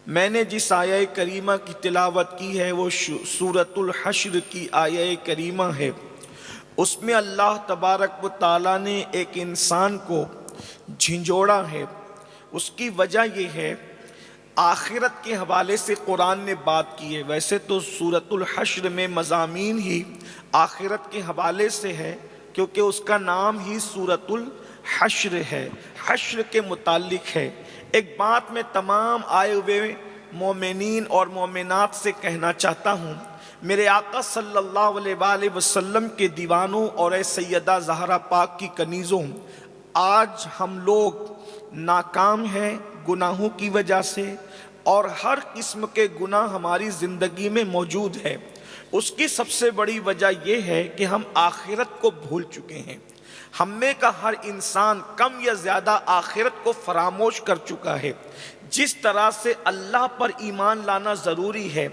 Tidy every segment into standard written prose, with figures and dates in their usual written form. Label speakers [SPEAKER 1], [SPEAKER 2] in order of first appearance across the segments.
[SPEAKER 1] میں نے جس آیہ کریمہ کی تلاوت کی ہے وہ سورۃ الحشر کی آیہ کریمہ ہے۔ اس میں اللہ تبارک و تعالیٰ نے ایک انسان کو جھنجھوڑا ہے۔ اس کی وجہ یہ ہے، آخرت کے حوالے سے قرآن نے بات کی ہے۔ ویسے تو سورۃ الحشر میں مضامین ہی آخرت کے حوالے سے ہے، کیونکہ اس کا نام ہی سورۃ الحشر ہے، حشر کے متعلق ہے۔ ایک بات میں تمام آئے ہوئے مومنین اور مومنات سے کہنا چاہتا ہوں، میرے آقا صلی اللہ علیہ وآلہ وسلم کے دیوانوں اور اے سیدہ زہرا پاک کی کنیزوں، آج ہم لوگ ناکام ہیں گناہوں کی وجہ سے، اور ہر قسم کے گناہ ہماری زندگی میں موجود ہے۔ اس کی سب سے بڑی وجہ یہ ہے کہ ہم آخرت کو بھول چکے ہیں۔ ہم میں کا ہر انسان کم یا زیادہ آخرت کو فراموش کر چکا ہے۔ جس طرح سے اللہ پر ایمان لانا ضروری ہے،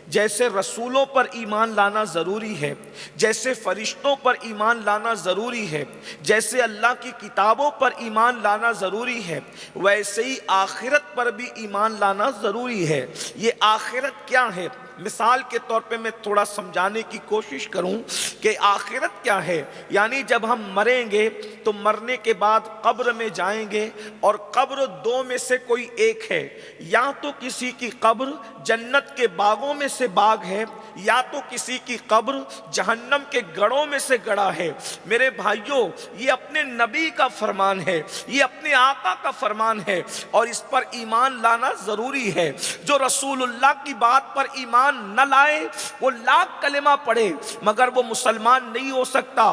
[SPEAKER 1] جیسے رسولوں پر ایمان لانا ضروری ہے، جیسے فرشتوں پر ایمان لانا ضروری ہے، جیسے اللہ کی کتابوں پر ایمان لانا ضروری ہے، ویسے ہی آخرت پر بھی ایمان لانا ضروری ہے۔ یہ آخرت کیا ہے؟ مثال کے طور پہ میں تھوڑا سمجھانے کی کوشش کروں کہ آخرت کیا ہے۔ یعنی جب ہم مریں گے تو مرنے کے بعد قبر میں جائیں گے، اور قبر دو میں سے کوئی ایک ہے، یا تو کسی کی قبر جنت کے باغوں میں سے باغ ہے، یا تو کسی کی قبر جہنم کے گڑھوں میں سے گڑھا ہے۔ میرے بھائیوں، یہ اپنے نبی کا فرمان ہے، یہ اپنے آقا کا فرمان ہے، اور اس پر ایمان لانا ضروری ہے۔ جو رسول اللہ کی بات پر ایمان نہ لائے، وہ لاکھ کلمہ پڑھے مگر وہ مسلمان نہیں ہو سکتا۔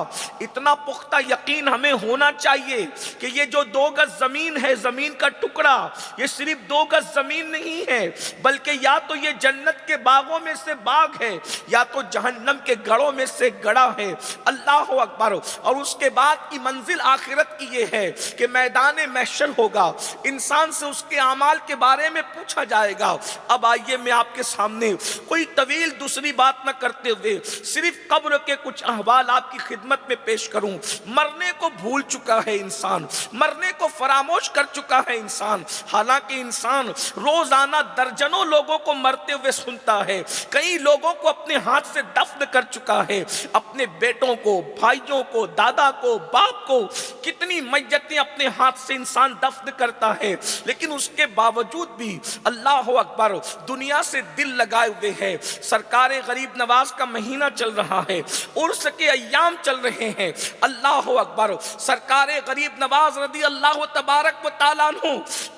[SPEAKER 1] اتنا پختہ یقین ہمیں ہونا چاہیے کہ یہ جو 2 گز زمین ہے، زمین کا ٹکڑا، یہ صرف 2 گز زمین نہیں ہے، بلکہ یا تو یہ جنت کے باغوں میں سے باغ ہے، یا تو جہنم کے گڑھوں میں سے گڑھا ہے۔ اللہ اکبر۔ اور اس کے بعد کی منزل آخرت کی یہ ہے کہ میدان محشر ہوگا، انسان سے اس کے اعمال کے بارے میں پوچھا جائے گا۔ اب آئیے میں آپ کے سامنے کوئی طویل دوسری بات نہ کرتے ہوئے صرف قبر کے کچھ احوال آپ کی خدمت میں پیش کروں۔ مرنے کو بھول چکا ہے انسان، مرنے کو فراموش کر چکا ہے انسان، حالانکہ انسان روزانہ درجنوں لوگوں کو مرتے ہوئے سنتا ہے، کئی لوگوں کو اپنے ہاتھ سے دفن کر چکا ہے، اپنے بیٹوں کو، بھائیوں کو، دادا کو، باپ کو، کتنی میتیں اپنے ہاتھ سے انسان دفن کرتا ہے، لیکن اس کے باوجود بھی اللہ اکبر دنیا سے دل لگائے ہوئے ہے۔ سرکار غریب نواز کا مہینہ چل رہا ہے، عرس کے ایام چل رہے ہیں۔ اللہ اکبر۔ سرکار غریب نواز رضی اللہ تبارک و تعالیٰ عنہ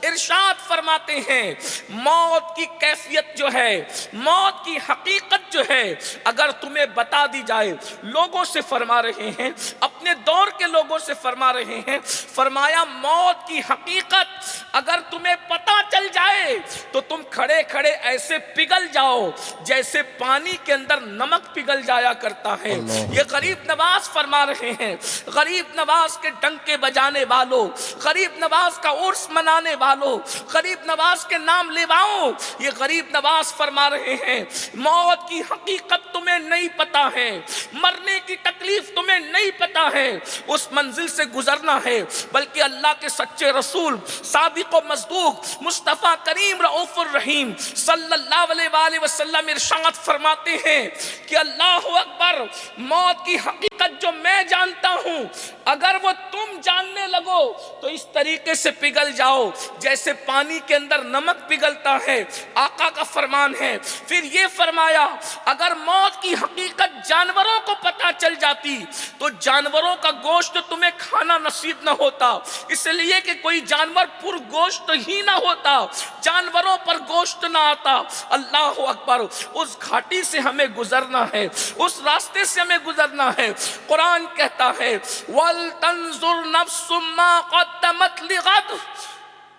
[SPEAKER 1] ارشاد فرماتے ہیں، موت کی کیفیت جو ہے، موت کی حقیقت جو ہے، اگر تمہیں بتا دی جائے، لوگوں سے فرما رہے ہیں، اپنے دور کے لوگوں سے فرما رہے ہیں، فرمایا موت کی حقیقت اگر تمہیں پتا چل جائے تو تم کھڑے کھڑے ایسے پگھل جاؤ جیسے پانی کے اندر نمک پگھل جایا کرتا ہے۔ یہ غریب نواز فرما رہے ہیں، غریب نواز کے ڈنکے بجانے والوں، غریب نواز کا عرس منانے والوں، غریب نواز کے نام لیواؤں، یہ غریب نواز فرما رہے ہیں، موت کی حقیقت تمہیں نہیں پتا ہے، مرنے کی تکلیف تمہیں نہیں پتا ہے، اس منزل سے گزرنا ہے، بلکہ اللہ کے سچے رسول صادق و مصدوق مصطفیٰ کریم رؤوف الرحیم صلی اللہ علیہ وآلہ وسلم ارشاد فرماتے ہیں کہ اللہ اکبر، موت کی حقیقت جو میں جانتا ہوں، اگر وہ تم جاننے لگو تو اس طریقے سے پگھل جاؤ جیسے پانی کے اندر نمک پگھلتا ہے۔ آقا کا فرمان ہے۔ پھر یہ فرمایا، اگر موت کی حقیقت جانوروں کو پتہ چل جاتی تو جانوروں کا گوشت تمہیں کھانا نصیب نہ ہوتا، اس لیے کہ کوئی جانور پر گوشت ہی نہ ہوتا، جانوروں پر گوشت نہ آتا۔ اللہ اکبر۔ اس گھاٹی سے ہمیں گزرنا ہے، اس راستے سے ہمیں گزرنا ہے۔ قرآن کہتا ہے وَلْتَنْظُرْ نَفْسٌ مَّا قَدَّمَتْ لِغَدٍ۔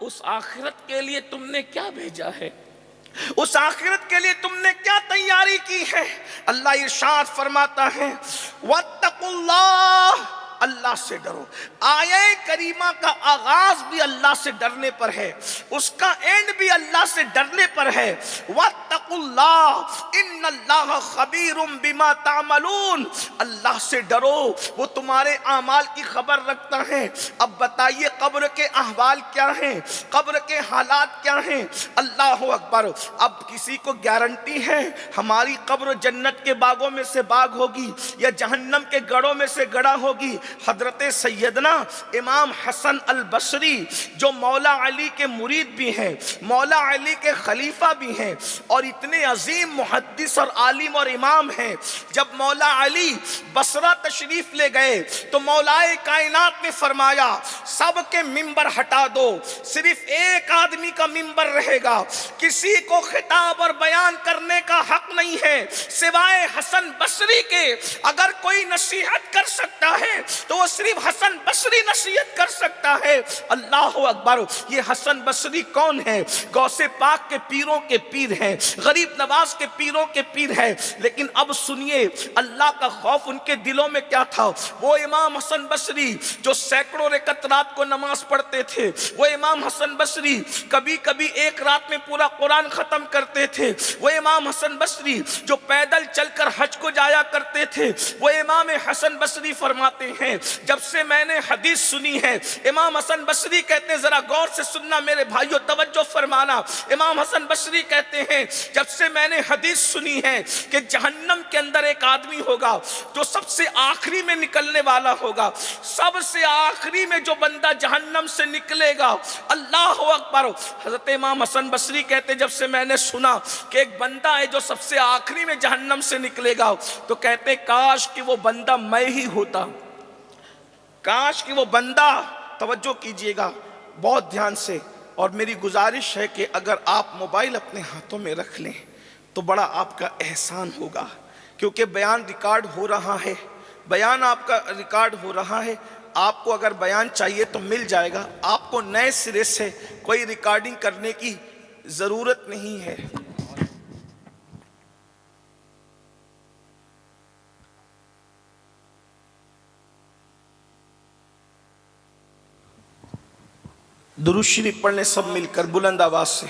[SPEAKER 1] اس آخرت کے لیے تم نے کیا بھیجا ہے، اس آخرت کے لیے تم نے کیا تیاری کی ہے۔ اللہ ارشاد فرماتا ہے وَاتَّقُوا اللَّهَ، اللہ سے ڈرو۔ آیہ کریمہ کا آغاز بھی اللہ سے ڈرنے پر ہے، اس کا اینڈ بھی اللہ سے ڈرنے پر ہے۔ وَاتَّقُوا واتقوا اللہ ان اللہ خبیر بما تعملون، اللہ سے ڈرو، وہ تمہارے اعمال کی خبر رکھتا ہے۔ اب بتائیے قبر کے احوال کیا ہیں، قبر کے حالات کیا ہیں؟ اللہ اکبر۔ اب کسی کو گارنٹی ہے ہماری قبر جنت کے باغوں میں سے باغ ہوگی یا جہنم کے گڑھوں میں سے گڑھا ہوگی؟ حضرت سیدنا امام حسن البصری جو مولا علی کے مرید بھی ہیں، مولا علی کے خلیفہ بھی ہیں اور اتنے عظیم محدث اور عالم اور امام ہیں، جب مولا علی بصرہ تشریف لے گئے تو مولا کائنات نے فرمایا سب کے ممبر ہٹا دو، صرف ایک آدمی کا ممبر رہے گا، کسی کو خطاب اور بیان کرنے کا حق نہیں ہے سوائے حسن بصری کے۔ اگر کوئی نصیحت کر سکتا ہے تو وہ صرف حسن بصری نصیحت کر سکتا ہے۔ اللہ اکبر۔ یہ حسن بصری کون ہے؟ غوث پاک کے پیروں کے پیر ہیں، غریب نواز کے پیروں کے پیر ہیں۔ لیکن اب سنیے اللہ کا خوف ان کے دلوں میں کیا تھا۔ وہ امام حسن بصری جو سینکڑوں رکعت رات کو نماز پڑھتے تھے، وہ امام حسن بصری کبھی کبھی ایک رات میں پورا قرآن ختم کرتے تھے، وہ امام حسن بصری جو پیدل چل کر حج کو جایا کرتے تھے، وہ امام حسن بصری فرماتے ہیں جب سے میں نے حدیث سنی ہے، امام حسن بصری کہتے ہیں ذرا غور سے سننا میرے بھائیوں، توجہ فرمانا، امام حسن بصری کہتے ہیں جب سے میں نے حدیث سنی ہے کہ جہنم کے اندر ایک آدمی ہوگا جو سب سے آخری میں نکلنے والا ہوگا، سب سے آخری میں جو بندہ جہنم سے نکلے گا، اللہ اکبر۔ حضرت امام حسن بصری کہتے جب سے میں نے سنا کہ ایک بندہ ہے جو سب سے آخری میں جہنم سے نکلے گا تو کہتے کاش کہ وہ بندہ میں ہی ہوتا، کاش کہ وہ بندہ، توجہ کیجئے گا بہت دھیان سے، اور میری گزارش ہے کہ اگر آپ موبائل اپنے ہاتھوں میں رکھ لیں تو بڑا آپ کا احسان ہوگا، کیونکہ بیان ریکارڈ ہو رہا ہے، بیان آپ کا ریکارڈ ہو رہا ہے۔ آپ کو اگر بیان چاہیے تو مل جائے گا، آپ کو نئے سرے سے کوئی ریکارڈنگ کرنے کی ضرورت نہیں ہے۔ درود شریف پڑھنے سب مل کر بلند آواز سے،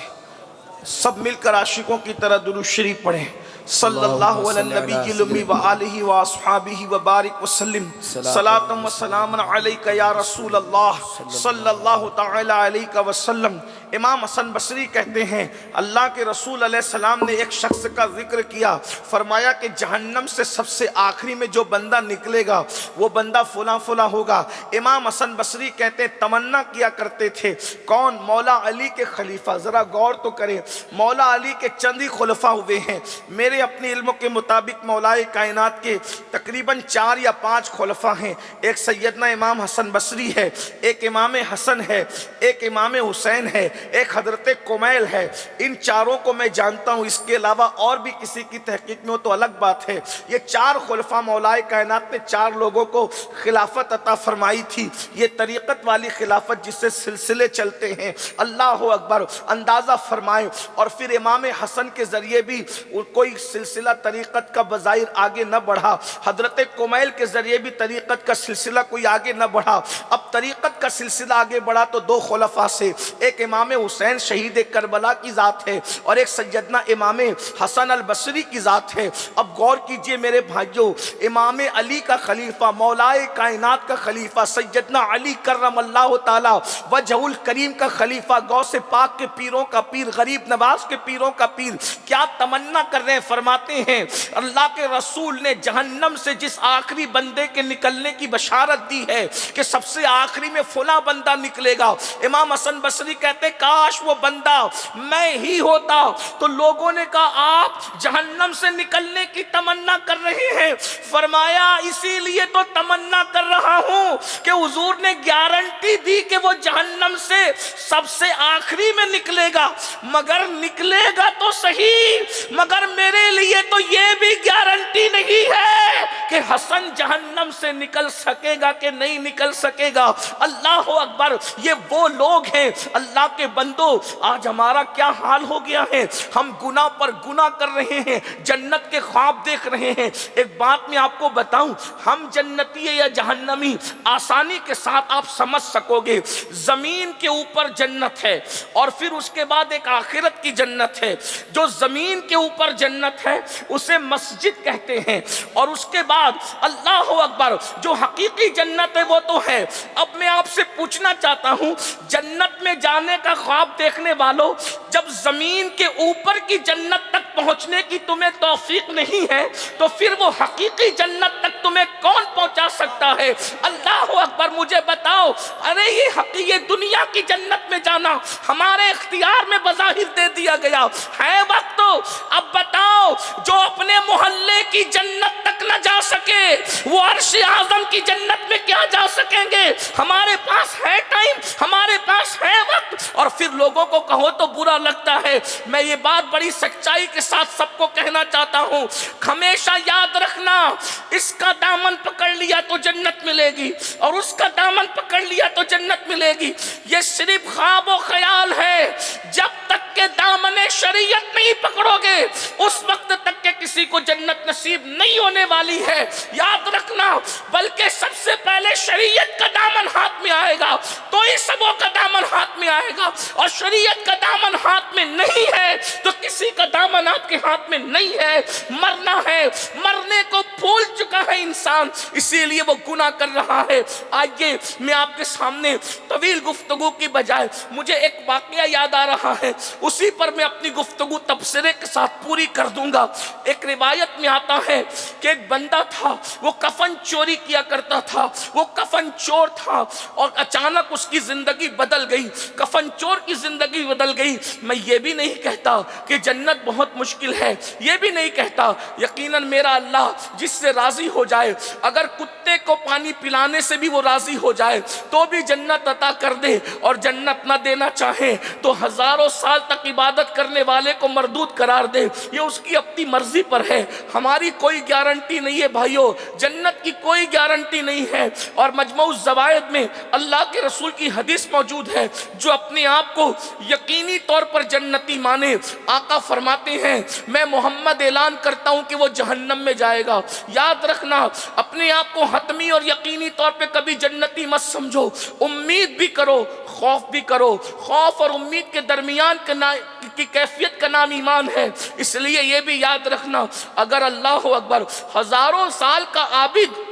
[SPEAKER 1] سب مل کر عاشقوں کی طرح درود شریف پڑھیں۔ صلی اللہ علی النبی الامی وآلہ واصحابہ وبارک وسلم، صلاۃ و سلام علیک یا رسول اللہ صلی اللہ تعالی علیہ وسلم۔ امام حسن بصری کہتے ہیں اللہ کے رسول علیہ السلام نے ایک شخص کا ذکر کیا، فرمایا کہ جہنم سے سب سے آخری میں جو بندہ نکلے گا وہ بندہ فلاں فلاں ہوگا۔ امام حسن بصری کہتے ہیں تمنا کیا کرتے تھے، کون؟ مولا علی کے خلیفہ۔ ذرا غور تو کریں، مولا علی کے چند ہی خلفاء ہوئے ہیں۔ میرے اپنے علموں کے مطابق مولا کائنات کے تقریباً 4 یا 5 خلفاء ہیں۔ ایک سیدنا امام حسن بصری ہے، ایک امام حسن ہے، ایک امام حسین ہے، ایک حضرت کمیل ہے۔ ان چاروں کو میں جانتا ہوں، اس کے علاوہ اور بھی کسی کی تحقیق میں ہو تو الگ بات ہے۔ یہ 4 خلفاء مولا کائنات نے 4 لوگوں کو خلافت عطا فرمائی تھی۔ یہ طریقت والی خلافت جس سے سلسلے چلتے ہیں، اللہ اکبر، اندازہ فرمائیں۔ اور پھر امام حسن کے ذریعے بھی کوئی سلسلہ طریقت کا بظاہر آگے نہ بڑھا، حضرت کمیل کے ذریعے بھی طریقت کا سلسلہ کوئی آگے نہ بڑھا۔ اب طریقت کا سلسلہ آگے بڑھا تو 2 خلفاء سے، ایک امام حسین شہید کربلا کی ذات ہے اور ایک سیدنا امام حسن البصری کی ذات ہے۔ اب غور کیجئے میرے بھائیوں، امام علی کا خلیفہ، مولا کائنات کا خلیفہ، سیدنا علی کرم اللہ تعالی وجہ الکریم کا خلیفہ، غوث پاک کے پیروں کا پیر، غریب نواز کے پیروں کا پیر، کیا تمنا کر رہے ہیں؟ فرماتے ہیں اللہ کے رسول نے جہنم سے جس آخری بندے کے نکلنے کی بشارت دی ہے کہ سب سے آخری میں فلاں بندہ نکلے گا، امام حسن بصری کہتے کاش وہ بندہ میں ہی ہوتا۔ تو لوگوں نے کہا آپ جہنم سے نکلنے کی تمنا کر رہے ہیں؟ فرمایا اسی لیے تو تمنا کر رہا ہوں کہ حضور نے گارنٹی دی کہ وہ جہنم سے سب سے آخری میں نکلے گا، مگر نکلے گا تو صحیح، مگر میرے لیے تو یہ بھی گارنٹی نہیں ہے ہے کہ حسن جہنم سے نکل سکے گا کہ نہیں نکل سکے گا؟ اللہ اکبر، یہ وہ لوگ ہیں اللہ کے بندو، آج ہمارا کیا حال ہو گیا ہے، ہم گناہ پر گناہ کر رہے ہیں، جنت کے خواب دیکھ رہے ہیں۔ ایک بات میں آپ کو بتاؤں، ہم جنتی یا جہنمی آسانی کے ساتھ آپ سمجھ سکو گے۔ زمین کے اوپر جنت ہے اور پھر اس کے بعد ایک آخرت کی جنت ہے۔ جو زمین کے اوپر جنت ہے اسے مسجد کہتے ہیں، اور اس کے بعد اللہ اکبر جو حقیقی جنت ہے وہ تو ہے۔ اب میں آپ سے پوچھنا چاہتا ہوں، جنت میں جانے کا خواب دیکھنے والوں، جب زمین کے اوپر کی جنت تک پہنچنے کی تمہیں توفیق نہیں ہے تو پھر وہ حقیقی جنت تک تمہیں کون پہنچا سکتا ہے؟ اللہ اکبر، مجھے بتاؤ، ارے یہ دنیا کی جنت میں جانا ہمارے اختیار میں بظاہر دے دیا گیا ہے وقت تو اب بتاؤ، جو اپنے محلے کی جنت تک نہ جا سکے وہ عرش اعظم کی جنت میں کیا جا سکیں گے؟ ہمارے پاس ہے ٹائم، ہمارے پاس ہے وقت، اور پھر لوگوں کو کہو تو برا لگتا ہے۔ میں یہ بات بڑی سچائی کے ساتھ سب کو کہنا چاہتا ہوں، ہمیشہ یاد رکھنا، اس کا دامن پکڑ لیا تو جنت ملے گی، اور اس کا دامن پکڑ لیا تو جنت ملے گی۔ یہ صرف خواب و خیال ہے، جب تک کہ دامن شریعت نہیں پکڑو گے اس وقت تک کہ کسی کو جنت نصیب نہیں ہونے والی ہے، یاد رکھنا۔ بلکہ سب سے پہلے شریعت کا دامن ہاتھ میں آئے گا تو ہی سبوں کا دامن ہاتھ میں آئے گا، اور شریعت کا دامن ہاتھ میں نہیں ہے تو کسی کا دامن آپ کے ہاتھ میں نہیں ہے۔ مرنا ہے، مرنے کو بھول چکا ہے انسان، اسی لیے وہ گناہ کر رہا ہے۔ آئیے میں آپ کے سامنے طویل گفتگو کی بجائے مجھے ایک واقعہ یاد آ رہا ہے، اسی پر میں اپنی گفتگو تبصرے کے ساتھ پوری کر دوں گا۔ ایک روایت میں آتا ہے کہ ایک بندہ تھا، وہ کفن چوری کیا کرتا تھا، وہ کفن چور تھا، اور اچانک اس کی زندگی بدل گئی، کفن چور کی زندگی بدل گئی۔ میں یہ بھی نہیں کہتا کہ جنت بہت مشکل ہے، یہ بھی نہیں کہتا، یقیناً میرا اللہ جس سے راضی ہو جائے، اگر کتے کو پانی پلانے سے بھی وہ راضی ہو جائے تو بھی جنت عطا کر دے، اور جنت نہ دینا چاہے تو ہزاروں سال تک عبادت کرنے والے کو مردود قرار دے، یہ اس کی اپنی مرضی پر ہے، ہماری کوئی گارنٹی نہیں ہے بھائیو، جنت کی کوئی گارنٹی نہیں ہے۔ اور مجموع الزوائد میں اللہ کے رسول کی حدیث موجود ہے، جو اپنے آپ کو یقینی طور پر جنتی مانے، آقا فرماتے ہیں میں محمد اعلان کرتا ہوں کہ وہ جہنم میں جائے گا۔ یاد رکھنا، اپنے آپ کو حتمی اور یقینی طور پہ کبھی جنتی مت سمجھو، امید بھی کرو، خوف بھی کرو، خوف اور امید کے درمیان کی کیفیت کا نام ایمان ہے۔ اس لیے یہ بھی یاد رکھنا، اگر اللہ اکبر ہزاروں سال کا عابد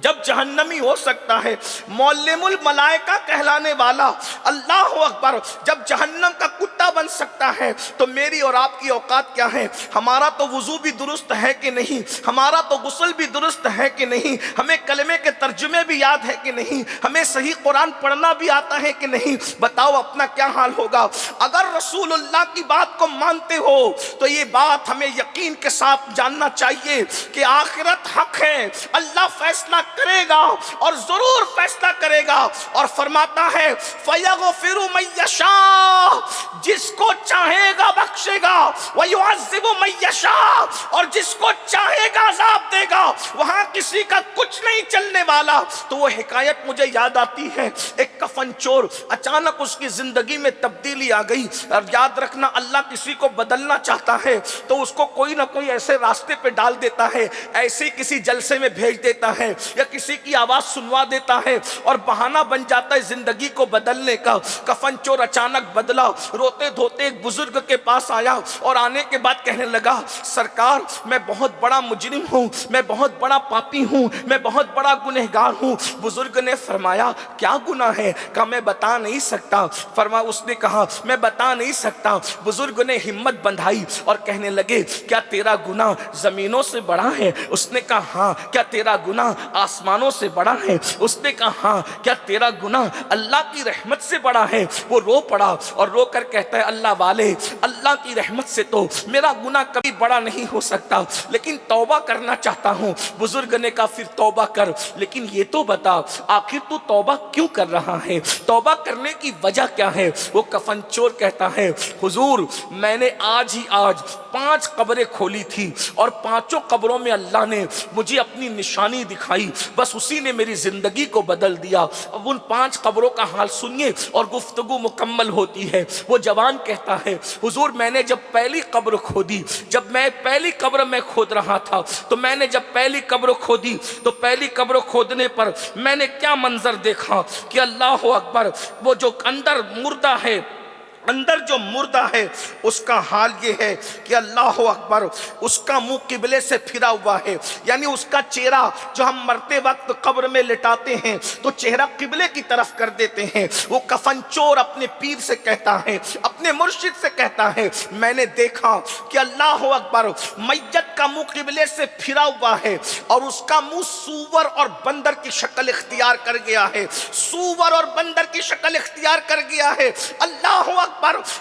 [SPEAKER 1] جب جہنمی ہو سکتا ہے، معلم الملائکہ کہلانے والا اللہ اکبر جب جہنم کا کتا بن سکتا ہے تو میری اور آپ کی اوقات کیا ہے؟ ہمارا تو وضو بھی درست ہے کہ نہیں، ہمارا تو غسل بھی درست ہے کہ نہیں، ہمیں کلمے کے ترجمے بھی یاد ہے کہ نہیں، ہمیں صحیح قرآن پڑھنا بھی آتا ہے کہ نہیں؟ بتاؤ اپنا کیا حال ہوگا؟ اگر رسول اللہ کی بات کو مانتے ہو تو یہ بات ہمیں یقین کے ساتھ جاننا چاہیے کہ آخرت حق ہے، اللہ فیصلہ کرے گا اور ضرور فیصلہ کرے گا، اور فرماتا ہے فَيَغْفِرُ مَن يَشَاءُ، جس کو چاہے گا بخشے گا، وَيُعَذِّبُ مَن يَشَاءُ، اور جس کو چاہے گا عذاب دے گا، وہاں کسی کا کچھ نہیں چلنے والا۔ تو وہ حکایت مجھے یاد آتی ہے، ایک کفن چور اچانک اس کی زندگی میں تبدیلی آ گئی، اور یاد رکھنا اللہ کسی کو بدلنا چاہتا ہے تو اس کو کوئی نہ کوئی ایسے راستے پہ ڈال دیتا ہے، ایسے کسی جلسے میں بھیج دیتا ہے یا کسی کی آواز سنوا دیتا ہے، اور بہانہ بن جاتا ہے زندگی کو بدلنے کا۔ کفن چور اچانک بدلا، روتے دھوتے ایک بزرگ کے پاس آیا، اور آنے کے بعد کہنے لگا سرکار میں بہت بڑا مجرم ہوں، میں بہت بڑا پاپی ہوں، میں بہت بڑا گنہگار ہوں۔ بزرگ نے فرمایا کیا گناہ ہے؟ کہا میں بتا نہیں سکتا۔ اس نے کہا میں بتا نہیں سکتا۔ بزرگ نے ہمت بندھائی اور کہنے لگے کیا تیرا گناہ زمینوں سے بڑا ہے؟ اس نے کہا ہاں۔ کیا تیرا گناہ آسمانوں سے بڑا ہے؟ اس نے کہا ہاں۔ کیا تیرا گناہ اللہ کی رحمت سے بڑا ہے؟ وہ رو پڑا اور رو کر کہتا ہے اللہ والے، اللہ کی رحمت سے تو میرا گناہ کبھی بڑا نہیں ہو سکتا، لیکن توبہ کرنا چاہتا ہوں۔ بزرگ نے کہا پھر توبہ کر، لیکن یہ تو بتا آخر تو توبہ کیوں کر رہا ہے؟ توبہ کرنے کی وجہ کیا ہے؟ وہ کفن چور کہتا ہے حضور میں نے آج ہی 5 قبریں کھولی تھی اور 5 قبروں میں اللہ نے مجھے اپنی نشانی دکھائی، بس اسی نے میری زندگی کو بدل دیا۔ اب ان 5 قبروں کا حال سنیے اور گفتگو مکمل ہوتی ہے۔ وہ جوان کہتا ہے حضور میں نے جب پہلی قبر کھودی، جب میں پہلی قبر میں کھود رہا تھا تو میں نے جب پہلی قبر کھودی تو پہلی قبر کھودنے پر میں نے کیا منظر دیکھا کہ اللہ اکبر، وہ جو اندر مردہ ہے، اندر جو مردہ ہے اس کا حال یہ ہے کہ اللہ اکبر اس کا منہ قبلے سے پھرا ہوا ہے، یعنی اس کا چہرہ جو ہم مرتے وقت قبر میں لٹاتے ہیں تو چہرہ قبلے کی طرف کر دیتے ہیں۔ وہ کفن چور اپنے پیر سے کہتا ہے، اپنے مرشد سے کہتا ہے میں نے دیکھا کہ اللہ اکبر میت کا منہ قبلے سے پھرا ہوا ہے اور اس کا منہ سور اور بندر کی شکل اختیار کر گیا ہے، سور اور بندر کی شکل اختیار کر گیا ہے۔ اللہ اکبر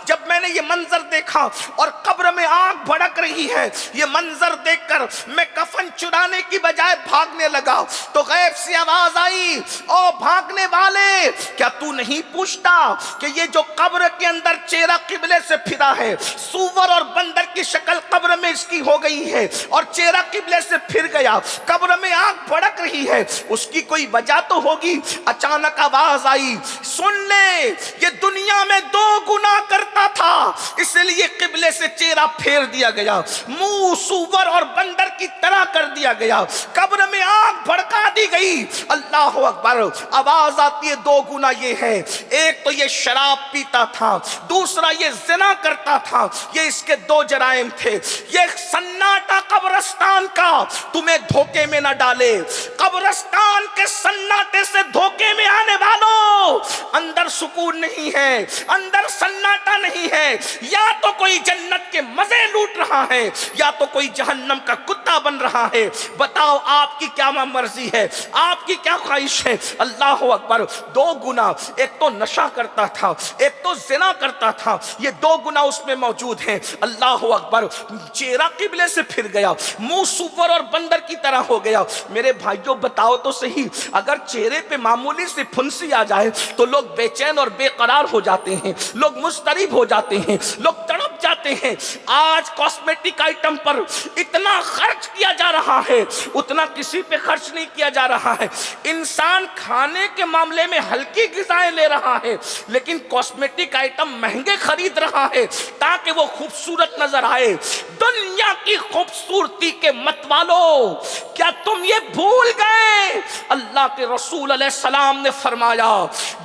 [SPEAKER 1] جب میں نے یہ منظر دیکھا اور قبر میں آگ بھڑک رہی ہے، یہ منظر دیکھ کر میں کفن چرانے کی بجائے بھاگنے لگا تو غیب سے آواز آئی او بھاگنے والے، کیا تو نہیں پوچھتا کہ یہ جو قبر کے اندر چہرہ قبلے سے پھرا ہے، سور اور بندر کی شکل قبر میں اس کی ہو گئی ہے اور چہرہ قبلے سے پھر گیا، قبر میں آگ بھڑک رہی ہے، اس کی کوئی وجہ تو ہوگی۔ اچانک آواز آئی سن لے یہ دنیا میں 2 گناہ کرتا تھا اس لیے قبلے سے چہرہ پھیر دیا گیا، منہ سور اور بندر کی طرح کر دیا گیا، قبر میں آگ بھڑکا دی گئی۔ اللہ اکبر آواز آتی ہے 2 گناہ یہ ہے، ایک تو یہ شراب پیتا تھا، دوسرا یہ زنا کرتا تھا، یہ اس کے 2 جرائم تھے۔ یہ سناٹا قبرستان کا تمہیں دھوکے میں نہ ڈالے، قبرستان کے سناٹے سے دھوکے میں آنے والوں اندر سکون نہیں ہے، اندر سناٹا نہیں ہے، یا تو کوئی جنت کے مزے لوٹ رہا ہے یا تو کوئی جہنم کا کتا بن رہا ہے۔ بتاؤ آپ کی کیا مرضی ہے، آپ کی کیا خواہش ہے؟ اللہ اکبر 2 گناہ، ایک تو نشہ کرتا تھا، ایک تو زنا کرتا تھا، یہ 2 گناہ اس میں موجود ہیں۔ اللہ اکبر چہرہ قبلے سے پھر گیا، منہ سور اور بندر کی طرح ہو گیا۔ میرے بھائیوں بتاؤ تو صحیح، اگر چہرے پہ معمولی سی پھنسی آ جائے تو لوگ بے چین اور بے قرار ہو جاتے ہیں، لوگ مضطرب ہو جاتے ہیں، لوگ تڑپ جاتے ہیں۔ آج کاسمیٹک آئٹم پر اتنا خرچ کیا جا رہا ہے اتنا کسی پہ خرچ نہیں کیا جا رہا ہے۔ انسان کھانے کے معاملے میں ہلکی غذائیں لے رہا ہے لیکن کاسمیٹک آئٹم مہنگے خرید رہا ہے تاکہ وہ خوبصورت نظر آئے۔ دنیا کی خوبصورتی کے مت والو، کیا تم یہ بھول گئے اللہ کے رسول علیہ السلام نے فرمایا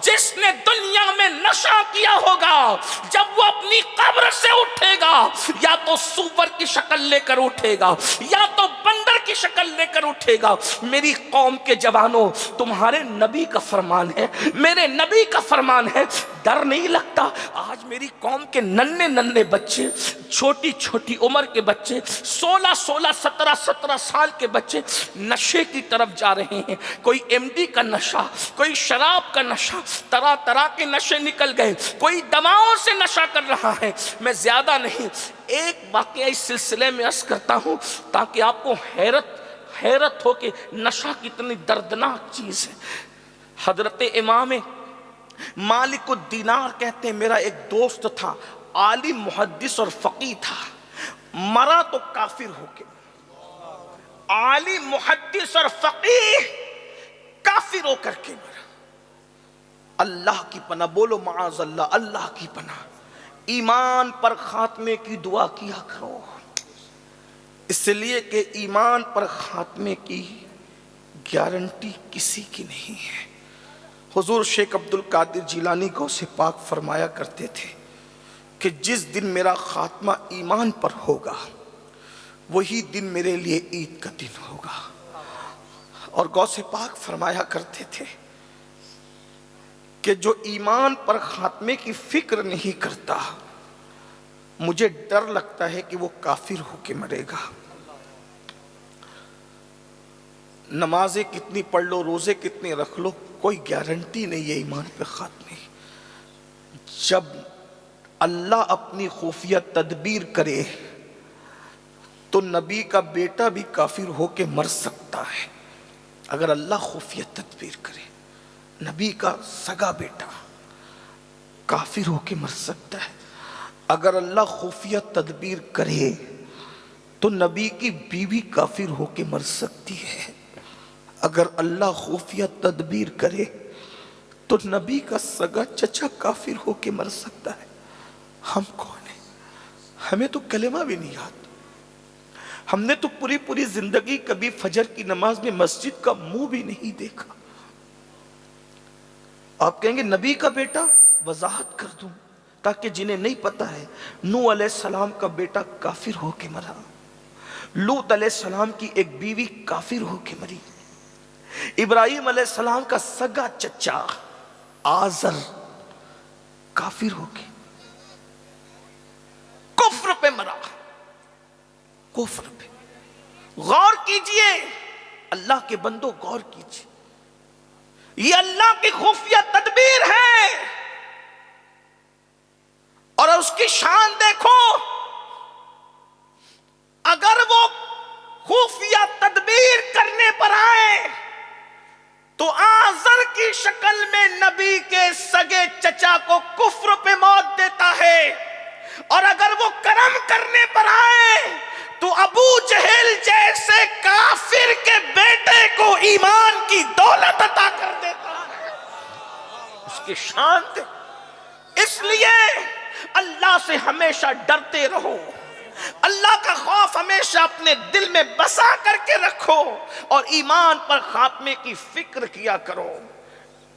[SPEAKER 1] جس نے دنیا میں نشہ کیا ہوگا جب وہ اپنی قبر سے اٹھے گا یا تو سور کی شکل لے کر اٹھے گا یا تو بندر کی شکل لے کر اٹھے گا۔ میری قوم کے جوانوں، تمہارے نبی کا فرمان ہے، میرے نبی کا فرمان ہے، ڈر نہیں لگتا؟ آج میری قوم کے ننھے ننھے بچے، چھوٹی چھوٹی عمر کے بچے، 16 17 سال کے بچے نشے کی طرف جا رہے ہیں۔ کوئی ایم ڈی کا نشہ، کوئی شراب کا نشہ، طرح طرح کے نشے نکل گئے، کوئی دواؤں سے نشہ کر رہا ہے۔ میں زیادہ نہیں، ایک واقعہ اس سلسلے میں عرض کرتا ہوں تاکہ آپ کو حیرت ہو کہ نشہ کتنی دردناک چیز ہے۔ حضرت امام مالک الدینار کہتے ہیں میرا ایک دوست تھا، عالم محدث اور فقیہ تھا، مرا تو کافر ہو کے، عالم محدث اور فقیہ کافر ہو کر کے مرا۔ اللہ کی پناہ، بولو معاذ اللہ، اللہ کی پناہ۔ ایمان پر خاتمے کی دعا کیا کرو، اس لیے کہ ایمان پر خاتمے کی گارنٹی کسی کی نہیں ہے۔ حضور شیخ عبد القادر جیلانی غوث پاک فرمایا کرتے تھے کہ جس دن میرا خاتمہ ایمان پر ہوگا وہی دن میرے لیے عید کا دن ہوگا۔ اور غوث پاک فرمایا کرتے تھے کہ جو ایمان پر خاتمے کی فکر نہیں کرتا مجھے ڈر لگتا ہے کہ وہ کافر ہو کے مرے گا۔ نمازیں کتنی پڑھ لو، روزے کتنے رکھ لو، کوئی گارنٹی نہیں ہے ایمان پہ خاتمے۔ جب اللہ اپنی خفیہ تدبیر کرے تو نبی کا بیٹا بھی کافر ہو کے مر سکتا ہے۔ اگر اللہ خفیہ تدبیر کرے، نبی کا سگا بیٹا کافر ہو کے مر سکتا ہے۔ اگر اللہ خفیہ تدبیر کرے تو نبی کی بیوی کافر ہو کے مر سکتی ہے۔ اگر اللہ خفیہ تدبیر کرے تو نبی کا سگا چچا کافر ہو کے مر سکتا ہے۔ ہم کون ہیں؟ ہمیں تو کلمہ بھی نہیں یاد۔ ہم نے تو پوری زندگی کبھی فجر کی نماز میں مسجد کا منہ بھی نہیں دیکھا۔ آپ کہیں گے نبی کا بیٹا، وضاحت کر دوں تاکہ جنہیں نہیں پتا ہے، نوح علیہ السلام کا بیٹا کافر ہو کے مرا، لوط علیہ السلام کی ایک بیوی کافر ہو کے مری، ابراہیم علیہ السلام کا سگا چچا آزر کافر ہو کے کفر پہ مرا، کفر پہ۔ غور کیجئے اللہ کے بندو، غور کیجئے، یہ اللہ کی خفیہ تدبیر ہے، اور اس کی شان دیکھو۔ اگر وہ خفیہ تدبیر کرنے پر آئے تو آزر کی شکل میں نبی کے سگے چچا کو کفر پہ موت دیتا ہے، اور اگر وہ کرم کرنے پر آئے تو ابو جہل جیسے کافر کے بیٹے کو ایمان کی دولت عطا کر دیتا ہے۔ اس کی شان دے۔ اس لیے اللہ سے ہمیشہ ڈرتے رہو، اللہ کا خوف ہمیشہ اپنے دل میں بسا کر کے رکھو، اور ایمان پر خاتمے کی فکر کیا کرو۔